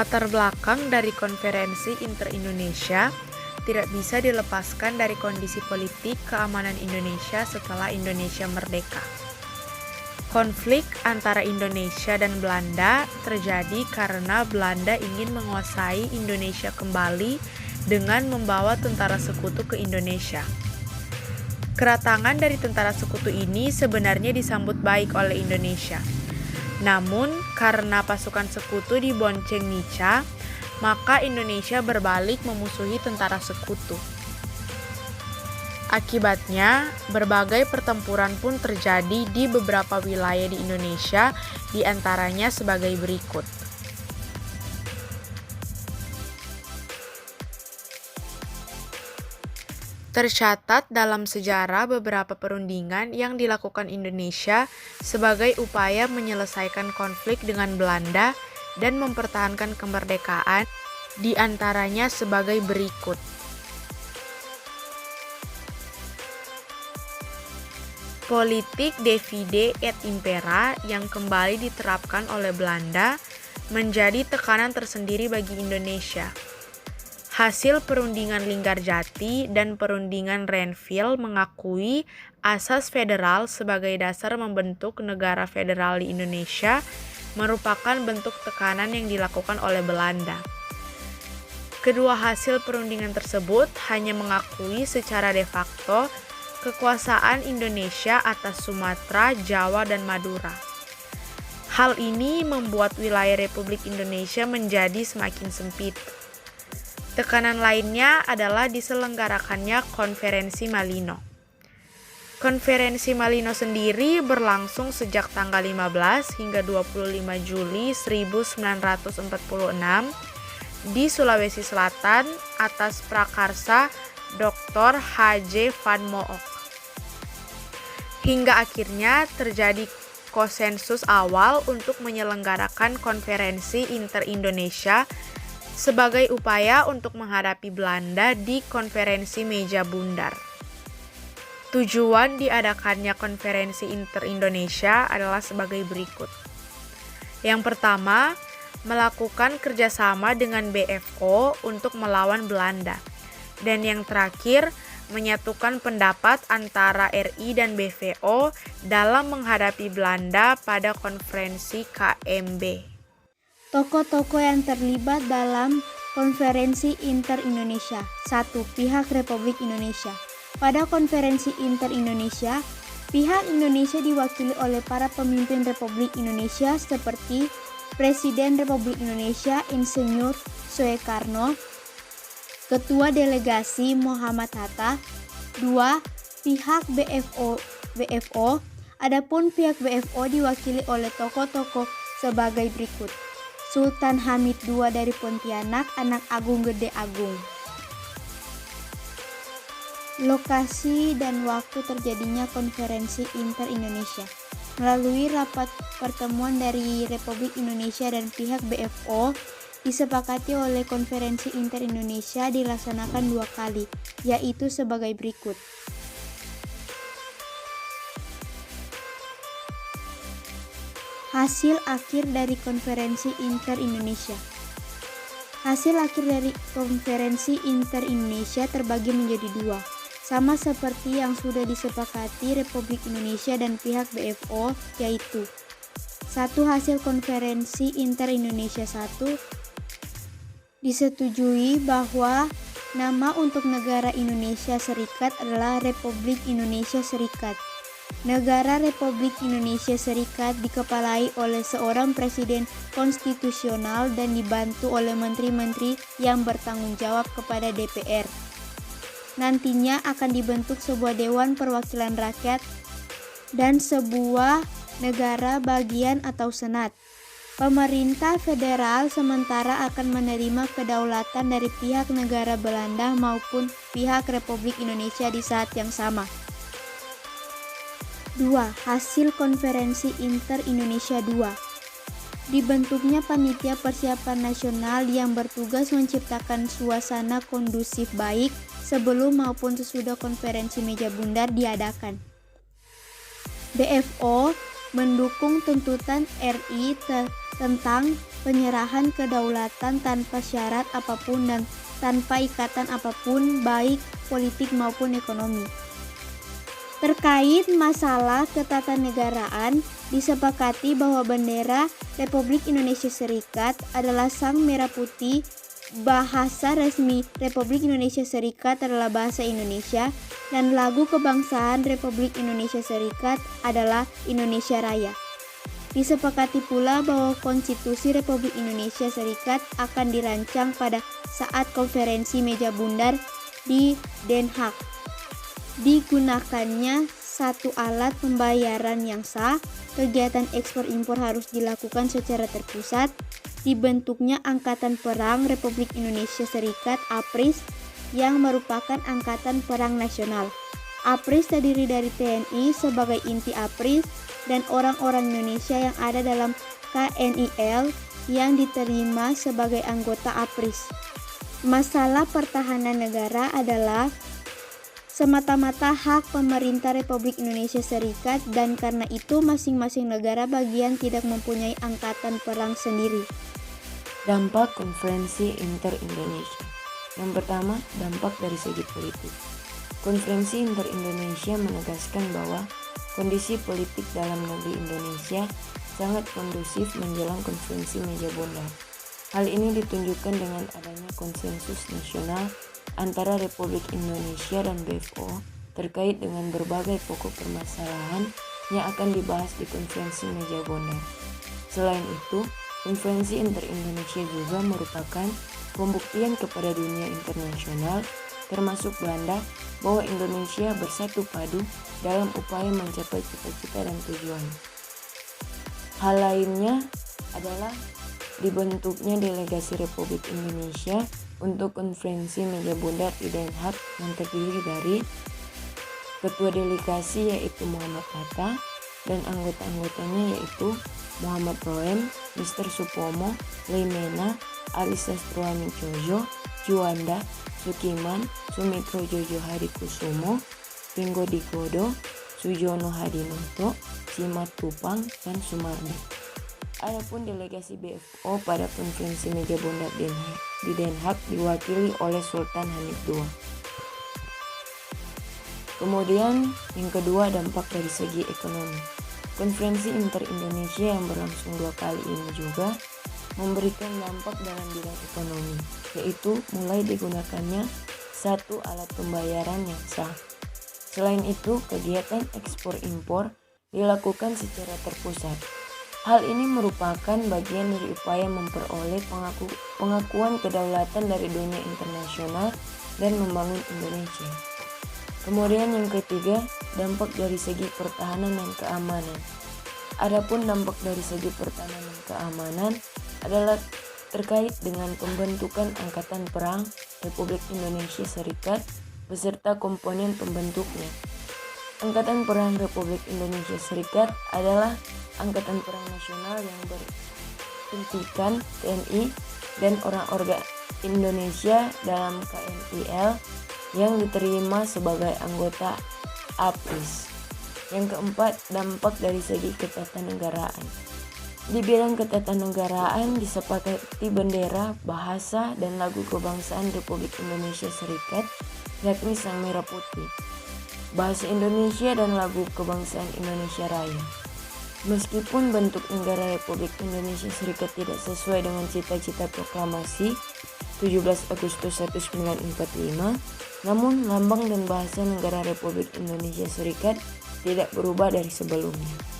Latar belakang dari konferensi inter-Indonesia tidak bisa dilepaskan dari kondisi politik keamanan Indonesia setelah Indonesia merdeka. Konflik antara Indonesia dan Belanda terjadi karena Belanda ingin menguasai Indonesia kembali dengan membawa tentara sekutu ke Indonesia. Kedatangan dari tentara sekutu ini sebenarnya disambut baik oleh Indonesia. Namun, karena pasukan sekutu dibonceng Nica, maka Indonesia berbalik memusuhi tentara sekutu. Akibatnya, berbagai pertempuran pun terjadi di beberapa wilayah di Indonesia, di antaranya sebagai berikut. Tercatat dalam sejarah beberapa perundingan yang dilakukan Indonesia sebagai upaya menyelesaikan konflik dengan Belanda dan mempertahankan kemerdekaan, di antaranya sebagai berikut. Politik divide et impera yang kembali diterapkan oleh Belanda menjadi tekanan tersendiri bagi Indonesia. Hasil perundingan Linggarjati dan perundingan Renville mengakui asas federal sebagai dasar membentuk negara federal di Indonesia merupakan bentuk tekanan yang dilakukan oleh Belanda. Kedua hasil perundingan tersebut hanya mengakui secara de facto kekuasaan Indonesia atas Sumatera, Jawa, dan Madura. Hal ini membuat wilayah Republik Indonesia menjadi semakin sempit. Tekanan lainnya adalah diselenggarakannya Konferensi Malino. Konferensi Malino sendiri berlangsung sejak tanggal 15 hingga 25 Juli 1946 di Sulawesi Selatan atas prakarsa Dr. H.J. Van Mook. Hingga akhirnya terjadi konsensus awal untuk menyelenggarakan konferensi inter-Indonesia sebagai upaya untuk menghadapi Belanda di konferensi Meja Bundar. Tujuan diadakannya konferensi inter-Indonesia adalah sebagai berikut. Yang pertama, melakukan kerjasama dengan BFO untuk melawan Belanda. Dan yang terakhir, menyatukan pendapat antara RI dan BVO dalam menghadapi Belanda pada konferensi KMB. Tokoh-tokoh yang terlibat dalam konferensi inter-Indonesia. 1. Pihak Republik Indonesia. Pada konferensi inter-Indonesia, pihak Indonesia diwakili oleh para pemimpin Republik Indonesia seperti Presiden Republik Indonesia Insinyur Soekarno, Ketua Delegasi Muhammad Hatta. 2. Pihak BFO. Adapun pihak BFO diwakili oleh tokoh-tokoh sebagai berikut. Sultan Hamid II dari Pontianak, anak Agung Gede Agung. Lokasi dan waktu terjadinya konferensi inter-Indonesia. Melalui rapat pertemuan dari Republik Indonesia dan pihak BFO, disepakati oleh konferensi inter-Indonesia dilaksanakan 2 kali, yaitu sebagai berikut. Hasil akhir dari konferensi inter-Indonesia. Hasil akhir dari konferensi inter-Indonesia terbagi menjadi 2, sama seperti yang sudah disepakati Republik Indonesia dan pihak BFO, yaitu 1. Hasil konferensi inter-Indonesia 1. Disetujui bahwa nama untuk negara Indonesia Serikat adalah Republik Indonesia Serikat. Negara Republik Indonesia Serikat dikepalai oleh seorang presiden konstitusional dan dibantu oleh menteri-menteri yang bertanggung jawab kepada DPR. Nantinya akan dibentuk sebuah Dewan Perwakilan Rakyat dan sebuah negara bagian atau senat. Pemerintah federal sementara akan menerima kedaulatan dari pihak negara Belanda maupun pihak Republik Indonesia di saat yang sama. 2. Hasil konferensi inter-Indonesia 2. Dibentuknya panitia persiapan nasional yang bertugas menciptakan suasana kondusif baik sebelum maupun sesudah konferensi Meja Bundar diadakan. BFO mendukung tuntutan RI tentang penyerahan kedaulatan tanpa syarat apapun dan tanpa ikatan apapun, baik politik maupun ekonomi. Terkait masalah ketatanegaraan, disepakati bahwa bendera Republik Indonesia Serikat adalah sang merah putih, bahasa resmi Republik Indonesia Serikat adalah bahasa Indonesia, dan lagu kebangsaan Republik Indonesia Serikat adalah Indonesia Raya. Disepakati pula bahwa Konstitusi Republik Indonesia Serikat akan dirancang pada saat konferensi meja bundar di Den Haag. Digunakannya satu alat pembayaran yang sah, kegiatan ekspor impor harus dilakukan secara terpusat, dibentuknya Angkatan Perang Republik Indonesia Serikat (APRIS) yang merupakan angkatan perang nasional. APRIS terdiri dari TNI sebagai inti APRIS dan orang-orang Indonesia yang ada dalam KNIL yang diterima sebagai anggota APRIS. Masalah pertahanan negara adalah semata-mata hak pemerintah Republik Indonesia Serikat, dan karena itu masing-masing negara bagian tidak mempunyai angkatan perang sendiri. Dampak Konferensi Inter-Indonesia. Yang pertama, dampak dari segi politik. Konferensi Inter-Indonesia menegaskan bahwa kondisi politik dalam negeri Indonesia sangat kondusif menjelang konferensi meja bundar. Hal ini ditunjukkan dengan adanya konsensus nasional antara Republik Indonesia dan BFO terkait dengan berbagai pokok permasalahan yang akan dibahas di konferensi meja bundar. Selain itu, konferensi Inter-Indonesia juga merupakan pembuktian kepada dunia internasional termasuk Belanda bahwa Indonesia bersatu padu dalam upaya mencapai cita-cita dan tujuan. Hal lainnya adalah dibentuknya delegasi Republik Indonesia untuk konferensi meja bundar di Den Haag yang terdiri dari ketua delegasi yaitu Muhammad Hatta dan anggota-anggotanya yaitu Muhammad Roem, Mr. Supomo, Leimena, Aris Sastroamidjojo, Juanda, Sukiman, Sumitro Jojo Hadikusumo, Pinggo Dikodo, Sujono Hadinoto, Simat Kupang, dan Sumardi. Adapun delegasi BFO pada konferensi meja bundar di Den Haag diwakili oleh Sultan Hamid II. Kemudian yang kedua, dampak dari segi ekonomi. Konferensi Inter-Indonesia yang berlangsung 2 kali ini juga memberikan dampak dalam bidang ekonomi, yaitu mulai digunakannya satu alat pembayaran yang sah. Selain itu, kegiatan ekspor impor dilakukan secara terpusat. Hal ini merupakan bagian dari upaya memperoleh pengakuan kedaulatan dari dunia internasional dan membangun Indonesia. Kemudian yang ketiga, dampak dari segi pertahanan dan keamanan. Adapun dampak dari segi pertahanan dan keamanan adalah terkait dengan pembentukan Angkatan Perang Republik Indonesia Serikat beserta komponen pembentuknya. Angkatan Perang Republik Indonesia Serikat adalah Angkatan Perang Nasional yang berfungsikan TNI dan orang-orang Indonesia dalam KNIL yang diterima sebagai anggota APRIS. Yang keempat, dampak dari segi ketatanegaraan. Di bidang ketatanegaraan disepakati bendera, bahasa, dan lagu kebangsaan Republik Indonesia Serikat, yakni Sang Merah Putih, bahasa Indonesia, dan lagu kebangsaan Indonesia Raya. Meskipun bentuk negara Republik Indonesia Serikat tidak sesuai dengan cita-cita proklamasi 17 Agustus 1945, namun lambang dan bahasa negara Republik Indonesia Serikat tidak berubah dari sebelumnya.